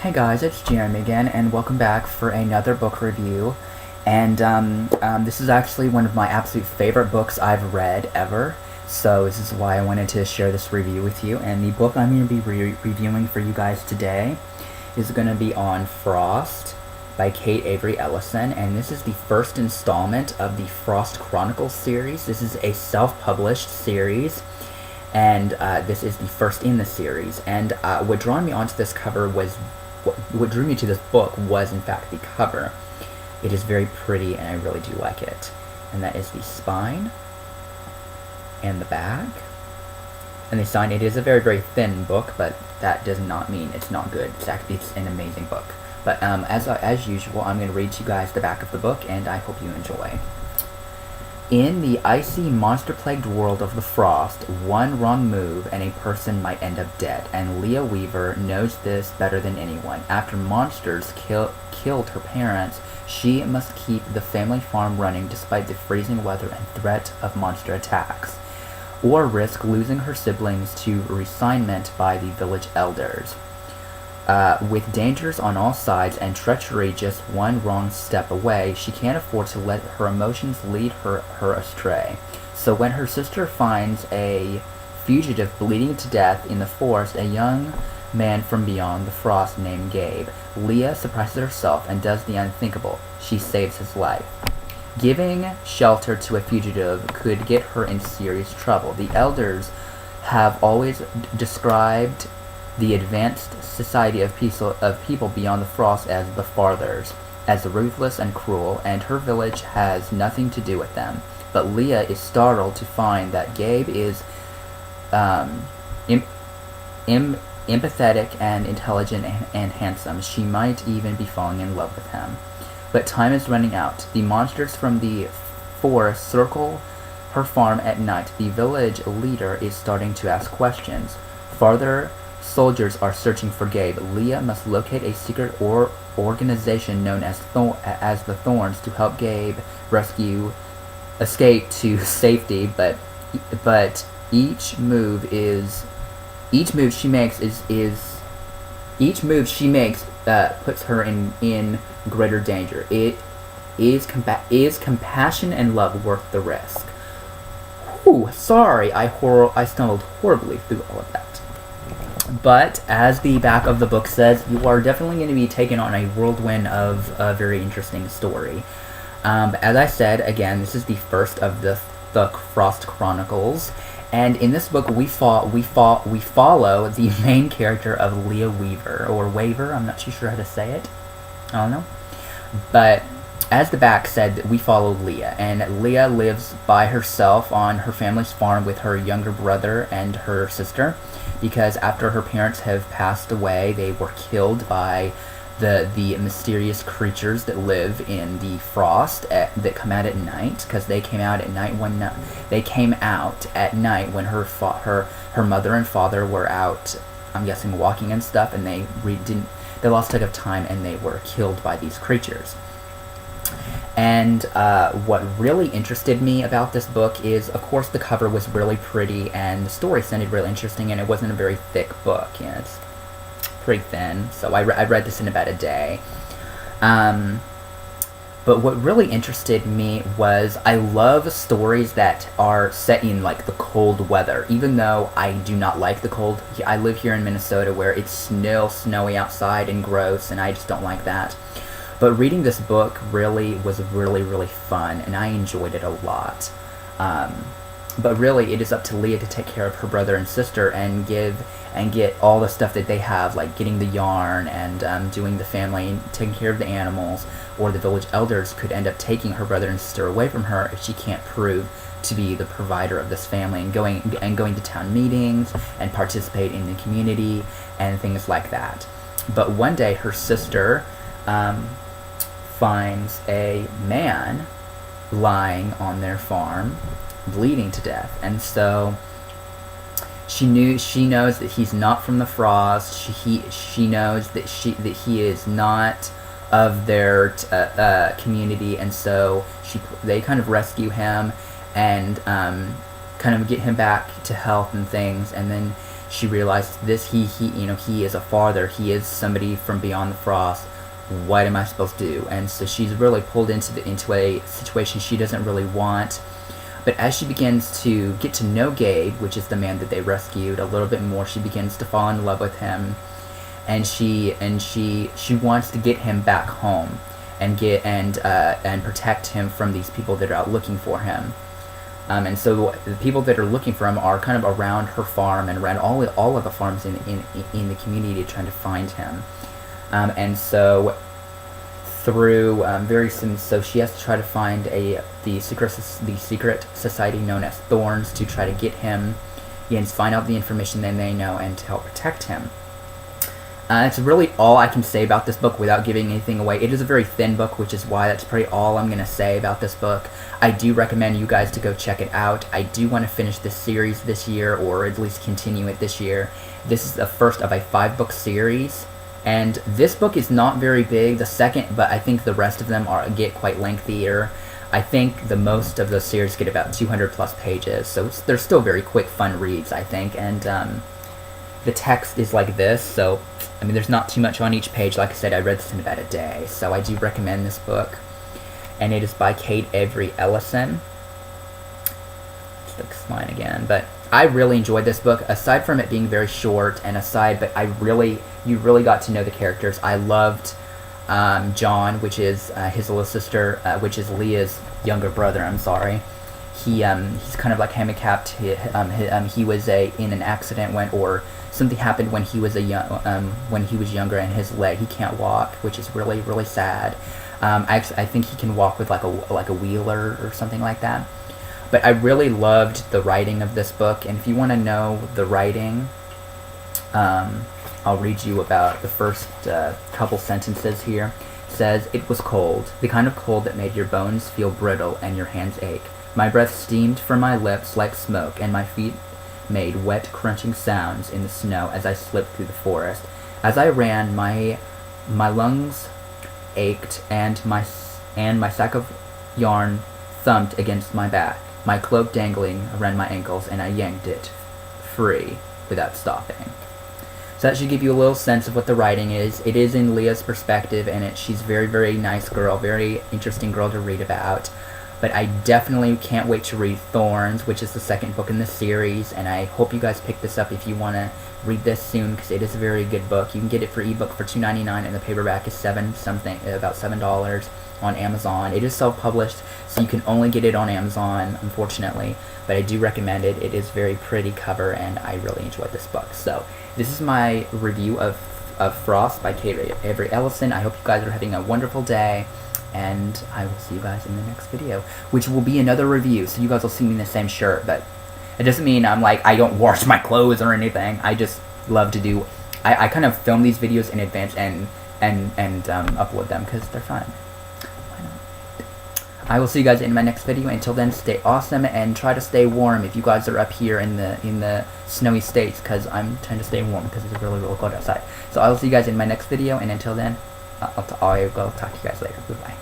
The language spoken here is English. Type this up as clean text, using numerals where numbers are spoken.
Hey guys, it's Jeremy again, and welcome back for another book review. And this is actually one of my absolute favorite books I've read ever, so this is why I wanted to share this review with you. And the book I'm going to be reviewing for you guys today is going to be on Frost by Avery Ellison, and this is the first installment of the Frost Chronicles series. This is a self-published series, and this is the first in the series. And what drew me onto this cover was, what drew me to this book was in fact the cover. It is very pretty and I really do like it. And that is the spine and the back. And the sign, it is a very, very thin book, but that does not mean it's not good. It's an amazing book. But as usual, I'm going to read to you guys the back of the book, and I hope you enjoy. In the icy, monster-plagued world of the Frost, one wrong move and a person might end up dead, and Leah Weaver knows this better than anyone. After monsters killed her parents, she must keep the family farm running despite the freezing weather and threat of monster attacks, or risk losing her siblings to resignment by the village elders. With dangers on all sides and treachery just one wrong step away, she can't afford to let her emotions lead her astray. So when her sister finds a fugitive bleeding to death in the forest, a young man from beyond the frost named Gabe, Leah surprises herself and does the unthinkable. She saves his life. Giving shelter to a fugitive could get her in serious trouble. The elders have always described the advanced society of people beyond the frost as the Farthers, as ruthless and cruel, and her village has nothing to do with them. But Leah is startled to find that Gabe is empathetic and intelligent and handsome. She might even be falling in love with him. But time is running out. The monsters from the forest circle her farm at night. The village leader is starting to ask questions. Farther soldiers are searching for Gabe. Leah must locate a secret organization known as the Thorns to help Gabe escape to safety. But each move she makes puts her in greater danger. Is compassion and love worth the risk? Whew, sorry, I stumbled horribly through all of that. But, as the back of the book says, you are definitely going to be taken on a whirlwind of a very interesting story. As I said, again, this is the first of the Frost Chronicles, and in this book we follow the main character of Leah Weaver, or Waver, I'm not too sure how to say it, I don't know. But, as the back said, we follow Leah, and Leah lives by herself on her family's farm with her younger brother and her sister, because after her parents have passed away, they were killed by the mysterious creatures that live in the frost that come out at night, because they came out at night when her mother and father were out, I'm guessing, walking and stuff, and they lost track of time and they were killed by these creatures. And what really interested me about this book is, of course, the cover was really pretty and the story sounded really interesting, and it wasn't a very thick book. It's pretty thin, so I read this in about a day. But what really interested me was, I love stories that are set in like the cold weather, even though I do not like the cold. I live here in Minnesota where it's snowy outside and gross, and I just don't like that. But reading this book was really fun, and I enjoyed it a lot. But really, it is up to Leah to take care of her brother and sister and get all the stuff that they have, like getting the yarn and doing the family and taking care of the animals, or the village elders could end up taking her brother and sister away from her if she can't prove to be the provider of this family, and going to town meetings and participate in the community and things like that. But one day, her sister finds a man lying on their farm, bleeding to death, and so she knows that he's not from the frost. She knows that he is not of their community, and so they kind of rescue him and kind of get him back to health and things, and then she realized this, he is a father, he is somebody from beyond the frost. What am I supposed to do? And so she's really pulled into a situation she doesn't really want. But as she begins to get to know Gabe, which is the man that they rescued, a little bit more, she begins to fall in love with him, and she wants to get him back home and protect him from these people that are out looking for him. And so the people that are looking for him are kind of around her farm and around all of the farms in the community trying to find him. And so through so she has to try to find the secret society known as Thorns to try to get him and find out the information that they know and to help protect him. It's really all I can say about this book without giving anything away. It is a very thin book, which is why that's probably all I'm going to say about this book. I do recommend you guys to go check it out. I do want to finish this series this year, or at least continue it this year. This is the first of a 5-book series, and this book is not very big, the second, but I think the rest of them get quite lengthier. I think the most of the series get about 200 plus pages, so they're still very quick, fun reads, I think, and the text is like this, so I mean, there's not too much on each page. Like I said, I read this in about a day, so I do recommend this book. And it is by Avery Ellison. Just looks mine again, but I really enjoyed this book. Aside from it being very short, you really got to know the characters. I loved John, which is his little sister, which is Leah's younger brother. I'm sorry. He's kind of like handicapped. He was in an accident or something happened when he was younger, and his leg, he can't walk, which is really, really sad. I think he can walk with like a wheeler or something like that. But I really loved the writing of this book, and if you want to know the writing, I'll read you about the first couple sentences here. It says, "It was cold, the kind of cold that made your bones feel brittle and your hands ache. My breath steamed from my lips like smoke, and my feet made wet, crunching sounds in the snow as I slipped through the forest. As I ran, my lungs ached, and my sack of yarn thumped against my back, my cloak dangling around my ankles, and I yanked it free without stopping." So that should give you a little sense of what the writing is. It is in Leah's perspective, and she's a very, very nice girl, very interesting girl to read about. But I definitely can't wait to read Thorns, which is the second book in this series, and I hope you guys pick this up if you want to read this soon, because it is a very good book. You can get it for ebook for $2.99, and the paperback is about $7 on Amazon. It is self-published, so you can only get it on Amazon, unfortunately, but I do recommend it. It is very pretty cover, and I really enjoyed this book. So this is my review of Frost by Avery Ellison. I hope you guys are having a wonderful day, and I will see you guys in the next video, which will be another review, so you guys will see me in the same shirt, but it doesn't mean I don't wash my clothes or anything. I just love to do, I kind of film these videos in advance and upload them, because they're fun. Why not? I will see you guys in my next video. Until then, stay awesome, and try to stay warm if you guys are up here in the snowy states, because I'm trying to stay warm, because it's really, really cold outside. So I will see you guys in my next video, and until then, I will talk to you guys later. Goodbye.